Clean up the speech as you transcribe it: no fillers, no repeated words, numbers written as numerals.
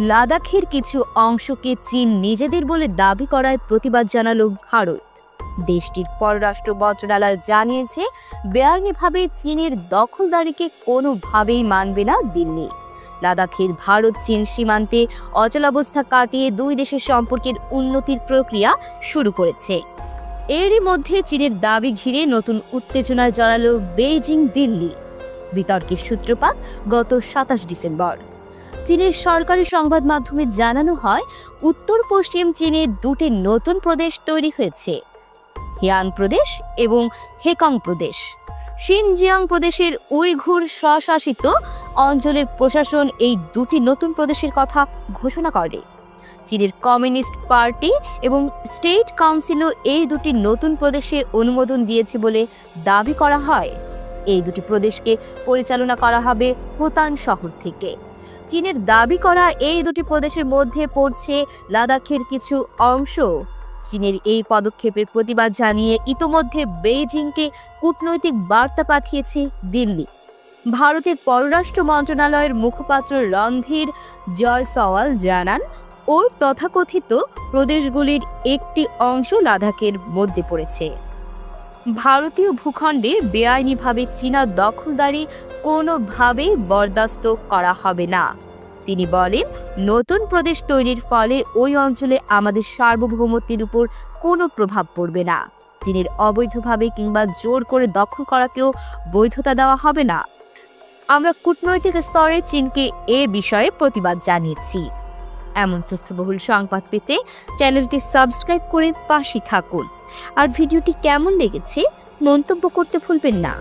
লাদাখের কিছু অংশকে চীন নিজেদের বলে দাবি করায় প্রতিবাদ জানালো ভারত। দেশটির পররাষ্ট্র মন্ত্রণালয় জানিয়েছে, বেআইনিভাবে চীনের দখলদারিকে কোনোভাবেই মানবে না দিল্লি। লাদাখের ভারত চীন সীমান্তে অচলাবস্থা কাটিয়ে দুই দেশের সম্পর্কের উন্নতির প্রক্রিয়া শুরু করেছে। এরই মধ্যে চীনের দাবি ঘিরে নতুন উত্তেজনায় জড়ালো বেইজিং দিল্লি। বিতর্কের সূত্রপাত গত ২৭ ডিসেম্বর। চীনের সরকারি সংবাদ মাধ্যমে জানানো হয়, উত্তর পশ্চিম চীনে দুটি নতুন প্রদেশ তৈরি হয়েছে, হিয়ান প্রদেশ এবং হেকং প্রদেশ। শিনজিয়াং প্রদেশের উইঘুর স্বশাসিত অঞ্চলের প্রশাসন এই দুটি নতুন প্রদেশের কথা ঘোষণা করে। চীনের কমিউনিস্ট পার্টি এবং স্টেট কাউন্সিলও এই দুটি নতুন প্রদেশে অনুমোদন দিয়েছে বলে দাবি করা হয়। এই দুটি প্রদেশকে পরিচালনা করা হবে হোতান শহর থেকে। চীনের দাবি করা এই দুটি প্রদেশের মধ্যে পড়ছে লাদাখের কিছু অংশ। চীনের এই পদক্ষেপের প্রতিবাদ জানিয়ে ইতোমধ্যে বেইজিংকে কূটনৈতিক বার্তা পাঠিয়েছে দিল্লি। ভারতের পররাষ্ট্র মন্ত্রণালয়ের মুখপাত্র রণধীর জয়সওয়াল জানান, ওই তথাকথিত প্রদেশগুলির একটি অংশ লাদাখের মধ্যে পড়েছে। ভারতীয় ভূখণ্ডে বেআইনিভাবে চীনা দখলদারি কোনোভাবেই বরদাস্ত করা হবে না। তিনি বলেন, নতুন প্রদেশ তৈরির ফলে ওই অঞ্চলে আমাদের সার্বভৌমত্বের উপর কোনো প্রভাব পড়বে না। চীনের অবৈধভাবে কিংবা জোর করে দখল করাকেও বৈধতা দেওয়া হবে না। আমরা কূটনৈতিক স্তরে চীনকে এ বিষয়ে প্রতিবাদ জানিয়েছি। এমন তথ্যবহুল সংবাদ পেতে চ্যানেলটি সাবস্ক্রাইব করে পাশে থাকুন। আর ভিডিওটি কেমন লেগেছে মন্তব্য করতে ভুলবেন না।